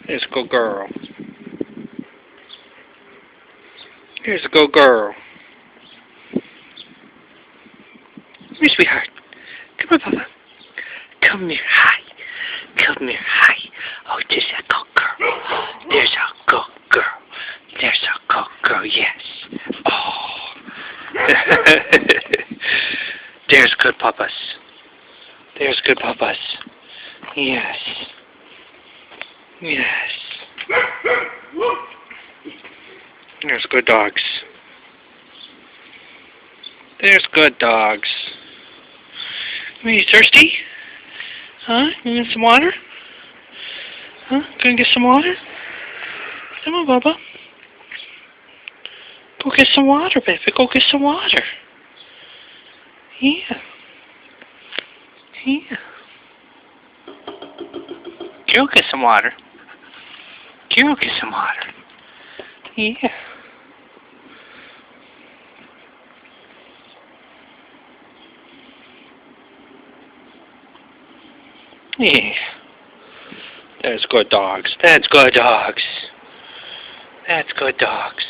There's a good girl. Here's a good girl. Come here, sweetheart. Come on, Papa. Come here. Hi. Come here. Hi. Oh, there's a good girl. There's a good girl. There's a good girl. Yes. Oh. There's good papas. There's good papas. Yes. Yes. There's good dogs. There's good dogs. Are you thirsty? Huh? You want some water? Huh? Gonna get some water? Come on, Bubba. Go get some water, baby. Go get some water. Yeah. Yeah. Go get some water. Go get some water. Yeah. Yeah. That's good dogs. That's good dogs. That's good dogs.